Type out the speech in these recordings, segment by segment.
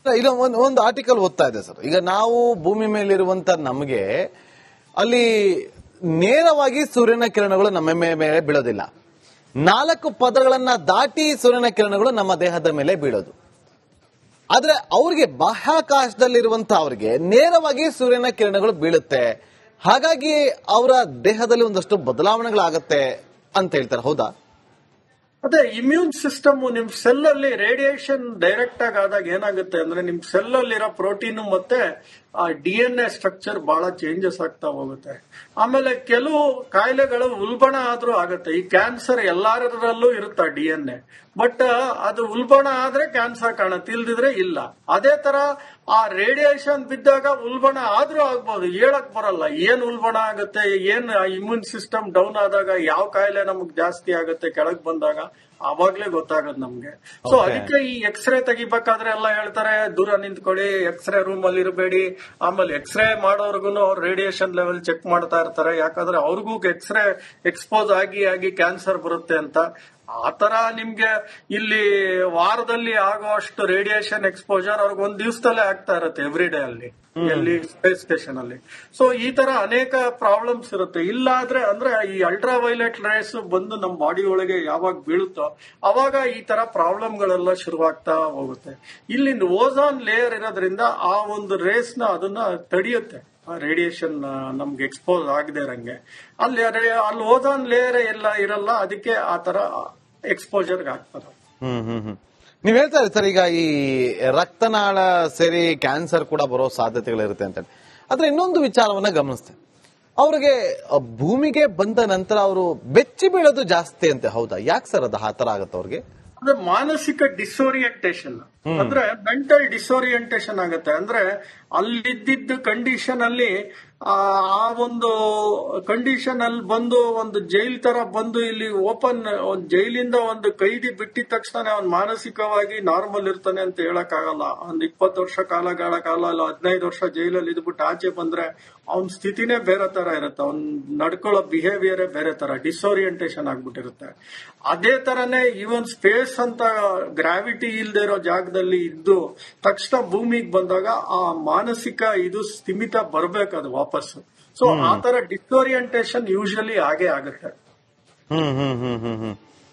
ಈಗ ಒಂದು ಆರ್ಟಿಕಲ್ ಓದ್ತಾ ಇದೆ ಸರ್. ಈಗ ನಾವು ಭೂಮಿ ಮೇಲಿರುವಂತ ನಮಗೆ ಅಲ್ಲಿ ನೇರವಾಗಿ ಸೂರ್ಯನ ಕಿರಣಗಳು ನಮ್ಮ ಮೇಲೆ ಬೀಳೋದಿಲ್ಲ. 4 ಪದರಗಳನ್ನ ದಾಟಿ ಸೂರ್ಯನ ಕಿರಣಗಳು ನಮ್ಮ ದೇಹದ ಮೇಲೆ ಬೀಳೋದು. ಆದ್ರೆ ಅವ್ರಿಗೆ ಬಾಹ್ಯಾಕಾಶದಲ್ಲಿರುವಂತ ಅವ್ರಿಗೆ ನೇರವಾಗಿ ಸೂರ್ಯನ ಕಿರಣಗಳು ಬೀಳುತ್ತೆ. ಹಾಗಾಗಿ ಅವರ ದೇಹದಲ್ಲಿ ಒಂದಷ್ಟು ಬದಲಾವಣೆಗಳಾಗತ್ತೆ ಅಂತ ಹೇಳ್ತಾರೆ. ಹೌದಾ? ಅದೇ ಇಮ್ಯೂನ್ ಸಿಸ್ಟಮ್ ನಿಮ್ ಸೆಲ್ ಅಲ್ಲಿ ರೇಡಿಯೇಷನ್ ಡೈರೆಕ್ಟ್ ಆದಾಗ ಏನಾಗುತ್ತೆ ಅಂದ್ರೆ ನಿಮ್ ಸೆಲ್ ಅಲ್ಲಿರೋ ಪ್ರೋಟೀನ್ ಮತ್ತೆ DNA ಸ್ಟ್ರಕ್ಚರ್ ಬಹಳ ಚೇಂಜಸ್ ಆಗ್ತಾ ಹೋಗುತ್ತೆ. ಆಮೇಲೆ ಕೆಲವು ಕಾಯಿಲೆಗಳು ಉಲ್ಬಣ ಆದ್ರೂ ಆಗತ್ತೆ. ಈ ಕ್ಯಾನ್ಸರ್ ಎಲ್ಲರಲ್ಲೂ ಇರುತ್ತೆ DNA, ಬಟ್ ಅದು ಉಲ್ಬಣ ಆದ್ರೆ ಕ್ಯಾನ್ಸರ್ ಕಾಣುತ್ತೆ, ಇಲ್ದಿದ್ರೆ ಇಲ್ಲ. ಅದೇ ತರ ಆ ರೇಡಿಯೇಷನ್ ಬಿದ್ದಾಗ ಉಲ್ಬಣ ಆದ್ರೂ ಆಗ್ಬೋದು, ಹೇಳಕ್ ಬರಲ್ಲ ಏನ್ ಉಲ್ಬಣ ಆಗುತ್ತೆ, ಏನ್ ಇಮ್ಯೂನ್ ಸಿಸ್ಟಮ್ ಡೌನ್ ಆದಾಗ ಯಾವ ಕಾಯಿಲೆ ನಮಗ್ ಜಾಸ್ತಿ ಆಗುತ್ತೆ ಕೆಳಗ್ ಬಂದಾಗ ಅವಾಗ್ಲೇ ಗೊತ್ತಾಗದ್ ನಮ್ಗೆ. ಸೊ ಅದಕ್ಕೆ ಈ ಎಕ್ಸ್ರೇ ತೆಗಿಬೇಕಾದ್ರೆ ಎಲ್ಲ ಹೇಳ್ತಾರೆ ದೂರ ನಿಂತ್ಕೊಳ್ಳಿ, ಎಕ್ಸ್ರೇ ರೂಮ್ ಅಲ್ಲಿ ಇರಬೇಡಿ. ಆಮೇಲೆ ಎಕ್ಸ್ರೇ ಮಾಡೋರ್ಗು ಅವ್ರು ರೇಡಿಯೇಷನ್ ಲೆವೆಲ್ ಚೆಕ್ ಮಾಡ್ತಾ ಇರ್ತಾರೆ, ಯಾಕಂದ್ರೆ ಅವ್ರಿಗೂ ಎಕ್ಸ್ರೇ ಎಕ್ಸ್ಪೋಸ್ ಆಗಿ ಕ್ಯಾನ್ಸರ್ ಬರುತ್ತೆ ಅಂತ. ಆತರ ನಿಮ್ಗೆ ಇಲ್ಲಿ ವಾರದಲ್ಲಿ ಆಗುವಷ್ಟು ರೇಡಿಯೇಷನ್ ಎಕ್ಸ್ಪೋಜರ್ ಅವ್ರಿಗೆ ಒಂದ್ ದಿವಸದಲ್ಲೇ ಆಗ್ತಾ ಇರುತ್ತೆ ಎವ್ರಿ ಡೇ ಅಲ್ಲಿ, ಎಲ್ಲಿ ಸ್ಪೇಸ್ ಸ್ಟೇಷನ್ ಅಲ್ಲಿ. ಸೊ ಈ ತರ ಅನೇಕ ಪ್ರಾಬ್ಲಮ್ಸ್ ಇರುತ್ತೆ. ಇಲ್ಲ ಅಂದ್ರೆ ಈ ಅಲ್ಟ್ರಾ ವೈಲೆಟ್ ರೇಸ್ ಬಂದು ನಮ್ ಬಾಡಿ ಒಳಗೆ ಯಾವಾಗ ಬೀಳುತ್ತೋ ಅವಾಗ ಈ ತರ ಪ್ರಾಬ್ಲಮ್ ಗಳೆಲ್ಲ ಶುರುವಾಗ್ತಾ ಹೋಗುತ್ತೆ. ಇಲ್ಲಿ ಓಝೋನ್ ಲೇಯರ್ ಇರೋದ್ರಿಂದ ಆ ಒಂದು ರೇಸ್ ನ ಅದನ್ನ ತಡೆಯುತ್ತೆ, ರೇಡಿಯೇಷನ್ ನಮ್ಗೆ ಎಕ್ಸ್ಪೋಸ್ ಆಗದೆ ಇರಂಗೆ. ಅಲ್ಲಿ ಓಝೋನ್ ಲೇಯರ್ ಎಲ್ಲ ಇರಲ್ಲ, ಅದಕ್ಕೆ ಆ ತರ ಎಕ್ಸ್ಪೋಜರ್ ಆಗ್ತದೆ. ನೀವ್ ಹೇಳ್ತಾ ಇರಿ ಸರ್, ಈಗ ಈ ರಕ್ತನಾಳ ಸೇರಿ ಕ್ಯಾನ್ಸರ್ ಕೂಡ ಬರೋ ಸಾಧ್ಯತೆಗಳಿರುತ್ತೆ ಅಂತ. ಆದ್ರೆ ಇನ್ನೊಂದು ವಿಚಾರವನ್ನ ಗಮನಿಸ್ತೇನೆ, ಅವ್ರಿಗೆ ಭೂಮಿಗೆ ಬಂದ ನಂತರ ಅವರು ಬೆಚ್ಚಿ ಬೀಳೋದು ಜಾಸ್ತಿ ಅಂತೆ. ಹೌದಾ? ಯಾಕೆ ಸರ್ ಅದು ಆ ತರ ಆಗತ್ತೆ ಅವ್ರಿಗೆ? ಅಂದ್ರೆ ಮಾನಸಿಕ ಡಿಸೋರಿಯಂಟೇಷನ್ ಅಂದ್ರೆ ಮೆಂಟಲ್ ಡಿಸೋರಿಯಂಟೇಷನ್ ಆಗುತ್ತೆ. ಅಂದ್ರೆ ಅಲ್ಲಿದ್ದ ಕಂಡೀಷನ್ ಅಲ್ಲಿ ಆ ಒಂದು ಕಂಡೀಷನ್ ಅಲ್ಲಿ ಬಂದು ಒಂದು ಜೈಲ್ ತರ ಬಂದು ಇಲ್ಲಿ ಓಪನ್ ಜೈಲಿಂದ ಒಂದು ಕೈದಿ ಬಿಟ್ಟಿದ ತಕ್ಷಣ ಅವ್ನು ಮಾನಸಿಕವಾಗಿ ನಾರ್ಮಲ್ ಇರ್ತಾನೆ ಅಂತ ಹೇಳಕ್ ಆಗಲ್ಲ. ಒಂದ್ 20 ವರ್ಷ ಕಾಲ ಇಲ್ಲ 15 ವರ್ಷ ಜೈಲಲ್ಲಿ ಇದ್ಬಿಟ್ಟು ಆಚೆ ಬಂದ್ರೆ ಅವನ್ ಸ್ಥಿತಿನೇ ಬೇರೆ ತರ ಇರುತ್ತೆ, ಅವ್ನ್ ನಡ್ಕೊಳ್ಳೋ ಬಿಹೇವಿಯರೇ ಬೇರೆ ತರ, ಡಿಸೋರಿಯಂಟೇಷನ್ ಆಗ್ಬಿಟ್ಟಿರುತ್ತೆ. ಅದೇ ತರನೇ ಇವನ್ ಸ್ಪೇಸ್ ಅಂತ ಗ್ರಾವಿಟಿ ಇಲ್ದೇ ಇರೋ ಜಾಗದಲ್ಲಿ ಇದ್ದು ತಕ್ಷಣ ಭೂಮಿಗೆ ಬಂದಾಗ ಆ ಮಾನಸಿಕ ಇದು ಸ್ಥಿಮಿತ ಬರ್ಬೇಕದು ವಾಪಸ್. ಸೊ ಆ ತರ ಡಿಸೋರಿಯಂಟೇಷನ್ ಯೂಶಲಿ ಆಗೇ ಆಗುತ್ತೆ.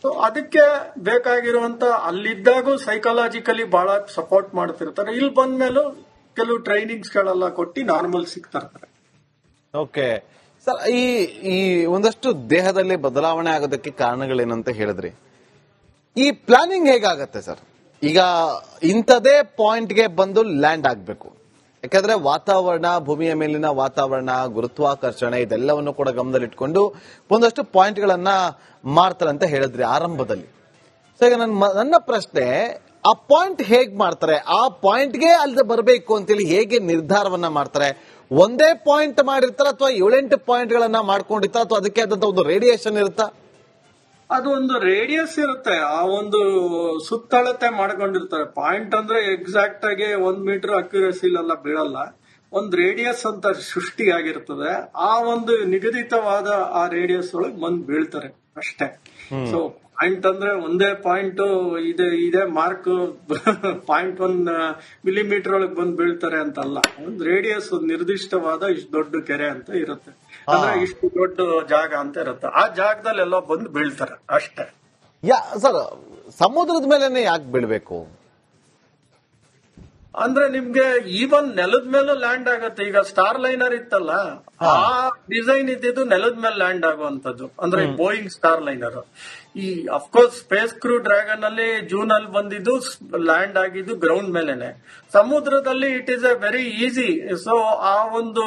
ಸೊ ಅದಕ್ಕೆ ಬೇಕಾಗಿರುವಂತ ಅಲ್ಲಿದ್ದಾಗೂ ಸೈಕಾಲಜಿಕಲಿ ಬಹಳ ಸಪೋರ್ಟ್ ಮಾಡ್ತಿರ್ತಾರೆ. ಇಲ್ಲಿ ಬಂದ್ಮೇಲೂ ಕೆಲವು ಟ್ರೈನಿಂಗ್ಸ್ ಗಳೆಲ್ಲ ಕೊಟ್ಟು ನಾರ್ಮಲ್ ಸಿಗ್ತಾ ಇರ್ತಾರೆ. ಓಕೆ ಸರ್, ಈ ಒಂದಷ್ಟು ದೇಹದಲ್ಲಿ ಬದಲಾವಣೆ ಆಗೋದಕ್ಕೆ ಕಾರಣಗಳೇನಂತ ಹೇಳಿದ್ರಿ. ಈ ಪ್ಲಾನಿಂಗ್ ಹೇಗಾಗತ್ತೆ ಸರ್? ಈಗ ಇಂಥದೇ ಪಾಯಿಂಟ್ಗೆ ಬಂದು ಲ್ಯಾಂಡ್ ಆಗ್ಬೇಕು, ಯಾಕಂದ್ರೆ ವಾತಾವರಣ, ಭೂಮಿಯ ಮೇಲಿನ ವಾತಾವರಣ, ಗುರುತ್ವಾಕರ್ಷಣೆ ಇದೆಲ್ಲವನ್ನು ಕೂಡ ಗಮನದಲ್ಲಿಟ್ಕೊಂಡು ಒಂದಷ್ಟು ಪಾಯಿಂಟ್ಗಳನ್ನ ಮಾಡ್ತಾರೆ ಅಂತ ಹೇಳಿದ್ರಿ ಆರಂಭದಲ್ಲಿ. ಸೊ ಈಗ ನನ್ನ ಪ್ರಶ್ನೆ, ಆ ಪಾಯಿಂಟ್ ಹೇಗ್ ಮಾಡ್ತಾರೆ? ಆ ಪಾಯಿಂಟ್ಗೆ ಅಲ್ಲಿ ಬರಬೇಕು ಅಂತೇಳಿ ಹೇಗೆ ನಿರ್ಧಾರವನ್ನ ಮಾಡ್ತಾರೆ? ಒಂದೇ ಪಾಯಿಂಟ್ ಮಾಡಿರ್ತಾರ ಅಥವಾ 7-8 ಪಾಯಿಂಟ್ಗಳನ್ನ ಮಾಡ್ಕೊಂಡಿರ್ತಾರ ಅಥವಾ ಅದಕ್ಕೆ ಆದಂತ ಒಂದು ರೇಡಿಯೇಷನ್ ಇರುತ್ತಾ? ಅದು ಒಂದು ರೇಡಿಯಸ್ ಇರುತ್ತೆ, ಆ ಒಂದು ಸುತ್ತಳತೆ ಮಾಡ್ಕೊಂಡಿರ್ತಾರೆ. ಪಾಯಿಂಟ್ ಅಂದ್ರೆ ಎಕ್ಸಾಕ್ಟ್ ಆಗಿ 1 ಮೀಟರ್ ಅಕ್ಯುರಸಿಲೆಲ್ಲ ಬೀಳಲ್ಲ, ಒಂದು ರೇಡಿಯಸ್ ಅಂತ ಸೃಷ್ಟಿ ಆಗಿರ್ತದೆ. ಆ ಒಂದು ನಿಗದಿತವಾದ ಆ ರೇಡಿಯಸ್ ಒಳಗೆ ಬಂದು ಬೀಳ್ತಾರೆ ಅಷ್ಟೇ. ಸೊ ಪಾಯಿಂಟ್ ಅಂದ್ರೆ ಒಂದೇ ಪಾಯಿಂಟ್ ಇದೇ ಮಾರ್ಕ್ 0.1 ಮಿಲಿಮೀಟರ್ ಒಳಗೆ ಬಂದು ಬೀಳ್ತಾರೆ ಅಂತಲ್ಲ. ಒಂದು ರೇಡಿಯಸ್ ಒಂದು ನಿರ್ದಿಷ್ಟವಾದ ಇಷ್ಟು ದೊಡ್ಡ ಕೆರೆ ಅಂತ ಇರುತ್ತೆ, ಅಂದ್ರೆ ಇಷ್ಟು ದೊಡ್ಡ ಜಾಗ ಅಂತ ಇರುತ್ತೆ. ಆ ಜಾಗದಲ್ಲಿ ಎಲ್ಲ ಬಂದು ಬೀಳ್ತಾರೆ ಅಷ್ಟೇ. ಸರ್, ಸಮುದ್ರದ ಮೇಲೆ ಯಾಕೆ ಬೀಳ್ಬೇಕು? ಅಂದ್ರೆ ನಿಮ್ಗೆ ಈವನ್ ನೆಲದ ಮೇಲೂ ಲ್ಯಾಂಡ್ ಆಗತ್ತೆ. ಈಗ ಸ್ಟಾರ್ ಲೈನರ್ ಇತ್ತಲ್ಲ, ಆ ಡಿಸೈನ್ ಇದ್ದಿದ್ದು ನೆಲದ ಮೇಲೆ ಲ್ಯಾಂಡ್ ಆಗುವಂತದ್ದು, ಅಂದ್ರೆ ಬೋಯಿಂಗ್ ಸ್ಟಾರ್ ಲೈನರ್. ಈ ಅಫ್ಕೋರ್ಸ್ ಸ್ಪೇಸ್ ಕ್ರೂ ಡ್ರ್ಯಾಗನ್ ಅಲ್ಲಿ ಜೂನ್ ಅಲ್ಲಿ ಬಂದಿದ್ದು ಲ್ಯಾಂಡ್ ಆಗಿದ್ದು ಗ್ರೌಂಡ್ ಮೇಲೆನೆ. ಸಮುದ್ರದಲ್ಲಿ it is A very easy. So ಆ ಒಂದು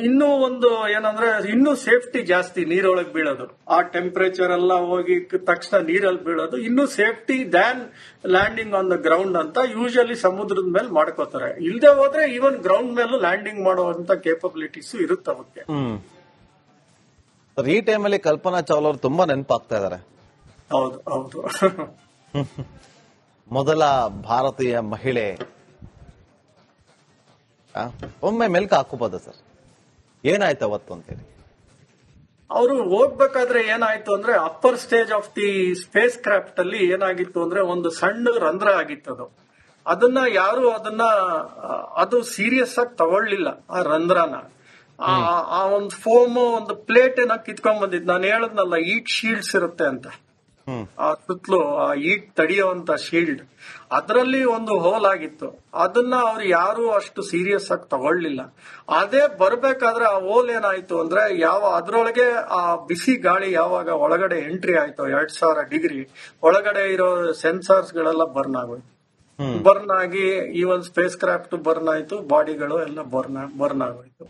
ಇನ್ನೂ ಒಂದು ಏನಂದ್ರೆ ಇನ್ನೂ ಸೇಫ್ಟಿ ಜಾಸ್ತಿ ನೀರೊಳಗೆ ಬೀಳೋದು. ಆ ಟೆಂಪರೇಚರ್ ಎಲ್ಲ ಹೋಗಿ ತಕ್ಷಣ ನೀರಲ್ಲಿ ಬೀಳೋದು ಇನ್ನೂ safety than landing on the ground ಅಂತ ಯೂಶಲಿ ಸಮುದ್ರದ ಮೇಲೆ ಮಾಡ್ಕೋತಾರೆ. ಇಲ್ಲದೆ ಹೋದ್ರೆ ಈವನ್ ಗ್ರೌಂಡ್ ಮೇಲೂ ಲ್ಯಾಂಡಿಂಗ್ ಮಾಡುವಂತ ಕೇಪಬಿಲಿಟೀಸ್ ಇರುತ್ತೆ ಅವಕ್ಕೆ. ಈ ಟೈಮಲ್ಲಿ ಕಲ್ಪನಾ ಚಾವ್ಲಾ ಅವರು ತುಂಬಾ ನೆನಪಾಗ್ತಾ ಇದಾರೆ. ಹೌದು ಹೌದು. ಮೊದಲ ಭಾರತೀಯ ಮಹಿಳೆ ಒಮ್ಮೆ ಮೆಲ್ಕ ಹಾಕೋಬೋದ ಸರ್? ಏನಾಯ್ತು ಅವತ್ತು ಅಂತೇಳಿ? ಅವರು ಹೋಗ್ಬೇಕಾದ್ರೆ ಏನಾಯ್ತು ಅಂದ್ರೆ upper stage of the space craft ಅಲ್ಲಿ ಏನಾಗಿತ್ತು ಅಂದ್ರೆ ಒಂದು ಸಣ್ಣ ರಂಧ್ರ ಆಗಿತ್ತು. ಅದು ಅದನ್ನ ಯಾರು ಅದನ್ನ ಅದು ಸೀರಿಯಸ್ ಆಗಿ ತಗೊಳ್ಳಿಲ್ಲ ಆ ರಂಧ್ರನ. ಆ ಒಂದು ಫೋಮ್ ಒಂದು ಪ್ಲೇಟ್ ಏನೋ ಕಿತ್ಕೊಂಡ್ ಬಂದಿದ್. ನಾನು ಹೇಳದ್ನಲ್ಲ ಈಟ್ ಶೀಲ್ಡ್ಸ್ ಇರುತ್ತೆ ಅಂತ, ಆ ಸುತ್ತಲೂ ಆ ಈಟ್ ತಡೆಯುವಂತ ಶೀಲ್ಡ್, ಅದರಲ್ಲಿ ಒಂದು ಹೋಲ್ ಆಗಿತ್ತು. ಅದನ್ನ ಅವ್ರು ಯಾರು ಅಷ್ಟು ಸೀರಿಯಸ್ ಆಗಿ ತಗೊಳ್ಳಿಲ್ಲ. ಅದೇ ಬರ್ಬೇಕಾದ್ರೆ ಆ ಹೋಲ್ ಏನಾಯ್ತು ಅಂದ್ರೆ ಅದ್ರೊಳಗೆ ಆ ಬಿಸಿ ಗಾಳಿ ಯಾವಾಗ ಒಳಗಡೆ ಎಂಟ್ರಿ ಆಯ್ತು 2000 ಡಿಗ್ರಿ ಒಳಗಡೆ ಇರೋ ಸೆನ್ಸಾರ್ಸ್ ಗಳೆಲ್ಲ ಬರ್ನ್ ಆಗೋಯ್ತು. ಬರ್ನ್ ಆಗಿ ಈವನ್ ಸ್ಪೇಸ್ ಕ್ರಾಫ್ಟ್ ಬರ್ನ್ ಆಯ್ತು, ಬಾಡಿಗಳು ಎಲ್ಲ ಬರ್ನ್ ಆಗೋಯ್ತು.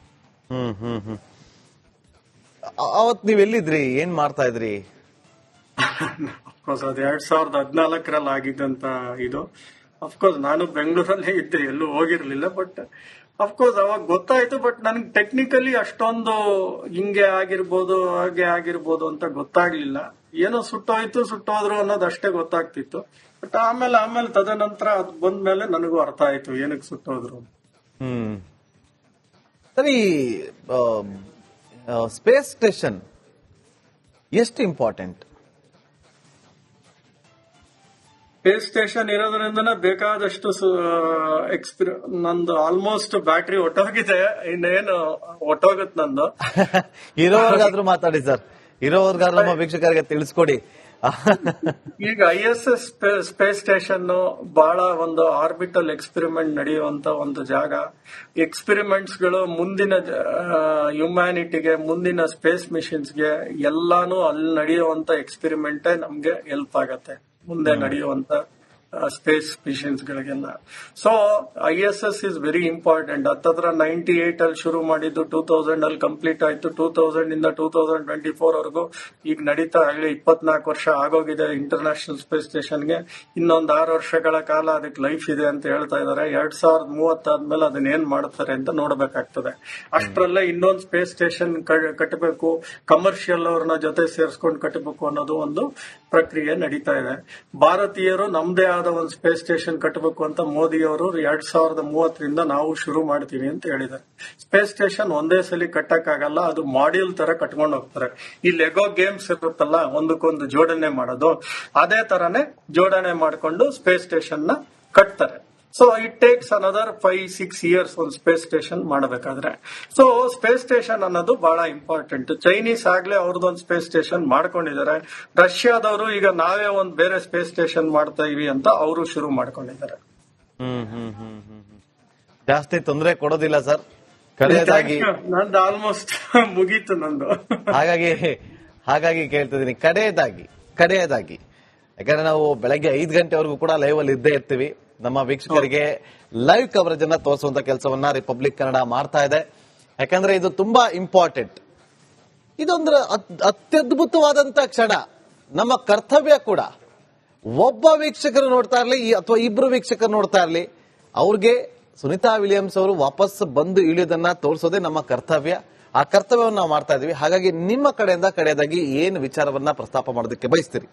ಅವತ್ ನೀವ್ ಎಲ್ಲಿದ್ರಿ, ಏನ್ ಮಾಡ್ತಾ ಇದ್ರಿ? ಅಫ್ಕೋರ್ಸ್ ಅದು 2014 ಆಗಿದ್ದಂತ ಇದು. ಅಫ್ಕೋರ್ಸ್ ನಾನು ಬೆಂಗಳೂರಲ್ಲೇ ಇದ್ದೆ, ಎಲ್ಲೂ ಹೋಗಿರ್ಲಿಲ್ಲ. ಬಟ್ ಅಫ್ಕೋರ್ಸ್ ಅವಾಗ ಗೊತ್ತಾಯ್ತು. ಬಟ್ ನನ್ಗೆ ಟೆಕ್ನಿಕಲಿ ಅಷ್ಟೊಂದು ಹಿಂಗೆ ಆಗಿರ್ಬೋದು ಹಾಗೆ ಆಗಿರ್ಬೋದು ಅಂತ ಗೊತ್ತಾಗ್ಲಿಲ್ಲ. ಏನೋ ಸುಟ್ಟೋದ್ರು ಅನ್ನೋದು ಅಷ್ಟೇ ಗೊತ್ತಾಗ್ತಿತ್ತು. ಬಟ್ ಆಮೇಲೆ ತದನಂತರ ಅದು ಬಂದ್ಮೇಲೆ ನನಗೂ ಅರ್ಥ ಆಯ್ತು ಏನಕ್ಕೆ ಸುಟ್ಟೋದ್ರು. ಸರಿ, ಸ್ಪೇಸ್ ಸ್ಟೇಷನ್ ಎಷ್ಟು ಇಂಪಾರ್ಟೆಂಟ್? ಸ್ಪೇಸ್ ಸ್ಟೇಷನ್ ಇರೋದ್ರಿಂದನೇ ಬೇಕಾದಷ್ಟು ನಂದು ಆಲ್ಮೋಸ್ಟ್ ಬ್ಯಾಟ್ರಿ ಒಟ್ಟೋಗಿದೆ. ಇನ್ನೇನು ಒಟ್ಟೋಗತ್ ನಂದು. ಇರೋವರ್ಗಾದ್ರೂ ಮಾತಾಡಿ ಸರ್, ಇರೋವರ್ಗಾದ್ರೂ ನಮ್ಮ ವೀಕ್ಷಕರಿಗೆ ತಿಳಿಸ್ಕೊಡಿ. ಈಗ ISS ಸ್ಪೇಸ್ ಸ್ಟೇಷನ್ ಬಹಳ ಒಂದು ಆರ್ಬಿಟಲ್ ಎಕ್ಸ್ಪೆರಿಮೆಂಟ್ ನಡೆಯುವಂತ ಒಂದು ಜಾಗ. ಎಕ್ಸ್ಪೆರಿಮೆಂಟ್ಸ್ ಗಳು ಮುಂದಿನ ಹ್ಯುಮ್ಯಾನಿಟಿಗೆ, ಮುಂದಿನ ಸ್ಪೇಸ್ ಮಿಷನ್ಸ್ಗೆ ಎಲ್ಲಾನು ಅಲ್ಲಿ ನಡೆಯುವಂತ ಎಕ್ಸ್ಪೆರಿಮೆಂಟೇ ನಮ್ಗೆ ಹೆಲ್ಪ್ ಆಗತ್ತೆ ಮುಂದೆ ನಡೆಯುವಂತ ಸ್ಪೇಸ್ ಮಿಷನ್ಸ್ ಗಳಿಗೆಲ್ಲ. So ISS is very important. ಹತ್ತತ್ರ 98 ಅಲ್ಲಿ ಶುರು ಮಾಡಿದ್ದು 2000 ಅಲ್ಲಿ ಕಂಪ್ಲೀಟ್ ಆಯ್ತು. 2000 ಇಂದ 2024 ವರೆಗೂ ಈಗ ನಡೀತಾ ಆಗಲಿ 24 ವರ್ಷ ಆಗೋಗಿದೆ ಇಂಟರ್ನ್ಯಾಷನಲ್ ಸ್ಪೇಸ್ ಸ್ಟೇಷನ್ಗೆ. ಇನ್ನೊಂದು 6 ವರ್ಷಗಳ ಕಾಲ ಅದಕ್ಕೆ ಲೈಫ್ ಇದೆ ಅಂತ ಹೇಳ್ತಾ ಇದಾರೆ. 2030 ಆದ್ಮೇಲೆ ಅದನ್ನ ಏನ್ ಮಾಡ್ತಾರೆ ಅಂತ ನೋಡ್ಬೇಕಾಗ್ತದೆ. ಅಷ್ಟರಲ್ಲೇ ಇನ್ನೊಂದು ಸ್ಪೇಸ್ ಸ್ಟೇಷನ್ ಕಟ್ಟಬೇಕು, ಕಮರ್ಷಿಯಲ್ ಅವ್ರನ್ನ ಜೊತೆ ಸೇರಿಸ್ಕೊಂಡು ಕಟ್ಟಬೇಕು ಅನ್ನೋದು ಒಂದು ಪ್ರಕ್ರಿಯೆ ನಡೀತಾ ಇದೆ. ಭಾರತೀಯರು ನಮ್ದೇ ಆದ ಒಂದು ಸ್ಪೇಸ್ ಸ್ಟೇಷನ್ ಕಟ್ಟಬೇಕು ಅಂತ ಮೋದಿ ಅವರು 2030 ನಾವು ಶುರು ಮಾಡ್ತೀವಿ ಅಂತ ಹೇಳಿದ್ದಾರೆ. ಸ್ಪೇಸ್ ಸ್ಟೇಷನ್ ಒಂದೇ ಸಲ ಕಟ್ಟಕ್ಕಾಗಲ್ಲ, ಅದು ಮಾಡ್ಯೂಲ್ ತರ ಕಟ್ಕೊಂಡು ಹೋಗ್ತಾರೆ. ಈ ಲೆಗೋ ಗೇಮ್ಸ್ ಇರುತ್ತಲ್ಲ, ಒಂದಕ್ಕೊಂದು ಜೋಡಣೆ ಮಾಡೋದು, ಅದೇ ತರನೇ ಜೋಡಣೆ ಮಾಡಿಕೊಂಡು ಸ್ಪೇಸ್ ಸ್ಟೇಷನ್ ನ ಕಟ್ತಾರೆ. So it takes another 5-6 years ಒಂದು ಸ್ಪೇಸ್ ಸ್ಟೇಷನ್ ಮಾಡಬೇಕಾದ್ರೆ. ಸೊ ಸ್ಪೇಸ್ ಸ್ಟೇಷನ್ ಅನ್ನೋದು ಬಹಳ ಇಂಪಾರ್ಟೆಂಟ್. ಚೈನೀಸ್ ಆಗ್ಲೇ ಅವ್ರದ್ದೊಂದು ಸ್ಪೇಸ್ ಸ್ಟೇಷನ್ ಮಾಡ್ಕೊಂಡಿದ್ದಾರೆ. ರಷ್ಯಾದವರು ಈಗ ನಾವೇ ಒಂದು ಬೇರೆ ಸ್ಪೇಸ್ ಸ್ಟೇಷನ್ ಮಾಡ್ತಾ ಇವಿ ಅಂತ ಅವರು ಶುರು ಮಾಡ್ಕೊಂಡಿದ್ದಾರೆ. ಜಾಸ್ತಿ ತೊಂದರೆ ಕೊಡೋದಿಲ್ಲ ಸರ್. ಕಡೆಯದಾಗಿ ನಂದು ಆಲ್ಮೋಸ್ಟ್ ಮುಗೀತು ನಂದು. ಹಾಗಾಗಿ ಕೇಳ್ತಿದ್ದೀನಿ, ಕಡೆಯದಾಗಿ ಯಾಕಂದ್ರೆ ನಾವು ಬೆಳಗ್ಗೆ 5 ಗಂಟೆವರೆಗೂ ಕೂಡ ಲೈವ್ ಅಲ್ಲಿ ಇದ್ದೇ ಇರ್ತೀವಿ. ನಮ್ಮ ವೀಕ್ಷಕರಿಗೆ ಲೈವ್ ಕವರೇಜ್ ಅನ್ನ ತೋರಿಸುವಂತ ಕೆಲಸವನ್ನ ರಿಪಬ್ಲಿಕ್ ಕನ್ನಡ ಮಾಡ್ತಾ ಇದೆ. ಯಾಕಂದ್ರೆ ಇದು ತುಂಬಾ ಇಂಪಾರ್ಟೆಂಟ್. ಇದೊಂದು ಅತ್ಯದ್ಭುತವಾದಂತ ಕ್ಷಣ, ನಮ್ಮ ಕರ್ತವ್ಯ ಕೂಡ. ಒಬ್ಬ ವೀಕ್ಷಕರು ನೋಡ್ತಾ ಇರ್ಲಿ ಅಥವಾ ಇಬ್ರು ವೀಕ್ಷಕರು ನೋಡ್ತಾ ಇರ್ಲಿ, ಅವ್ರಿಗೆ ಸುನಿತಾ ವಿಲಿಯಮ್ಸ್ ಅವರು ವಾಪಸ್ ಬಂದು ಇಳಿಯೋದನ್ನ ತೋರಿಸೋದೇ ನಮ್ಮ ಕರ್ತವ್ಯ. ಆ ಕರ್ತವ್ಯವನ್ನು ನಾವು ಮಾಡ್ತಾ ಇದೀವಿ. ಹಾಗಾಗಿ ನಿಮ್ಮ ಕಡೆಯಿಂದ ಕಡೆಯದಾಗಿ ಏನು ವಿಚಾರವನ್ನ ಪ್ರಸ್ತಾಪ ಮಾಡೋದಕ್ಕೆ ಬಯಸ್ತೀರಿ?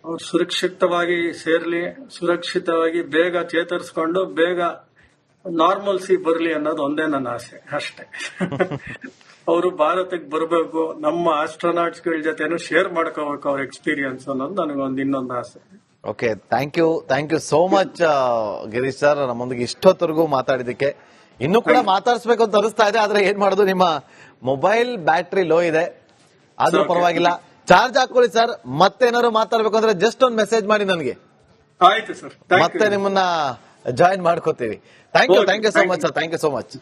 ಅವ್ರು ಸುರಕ್ಷಿತವಾಗಿ ಸೇರ್ಲಿ, ಸುರಕ್ಷಿತವಾಗಿ ಬೇಗ ಚೇತರಿಸ್ಕೊಂಡು ಬೇಗ ನಾರ್ಮಲ್ಸಿ ಬರ್ಲಿ ಅನ್ನೋದು ಒಂದೇ ನನ್ನ ಆಸೆ ಅಷ್ಟೇ. ಅವರು ಭಾರತಕ್ಕೆ ಬರಬೇಕು, ನಮ್ಮ ಆಸ್ಟ್ರೋನಾಟ್ಸ್ ಗಳ ಜೊತೆನೂ ಶೇರ್ ಮಾಡ್ಕೋಬೇಕು ಅವ್ರ ಎಕ್ಸ್ಪೀರಿಯನ್ಸ್ ಅನ್ನೋದು ನನಗೊಂದು ಇನ್ನೊಂದು ಆಸೆ. Okay, thank you so much Girish sir, ನಮ್ಮೊಂದಿಗೆ ಇಷ್ಟೊತ್ತವರೆಗೂ ಮಾತಾಡಿದಕ್ಕೆ. ಇನ್ನೂ ಕೂಡ ಮಾತಾಡಿಸ್ಬೇಕು ಅಂತ ಅನಿಸ್ತಾ ಇದೆ, ಆದ್ರೆ ಏನ್ ಮಾಡೋದು, ನಿಮ್ಮ ಮೊಬೈಲ್ ಬ್ಯಾಟ್ರಿ ಲೋ ಇದೆ. ಆದ್ರೂ ಪರವಾಗಿಲ್ಲ, ಚಾರ್ಜ್ ಹಾಕೊಳ್ಳಿ ಸರ್. ಮತ್ತೇನಾದ್ರು ಮಾತಾಡ್ಬೇಕು ಅಂದ್ರೆ ಜಸ್ಟ್ ಒಂದು ಮೆಸೇಜ್ ಮಾಡಿ ನನಗೆ. ಆಯ್ತು ಸರ್, ಮತ್ತೆ ನಿಮ್ಮನ್ನ ಜಾಯಿನ್ ಮಾಡ್ಕೋತೀವಿ. Thank you so much sir, thank you so much.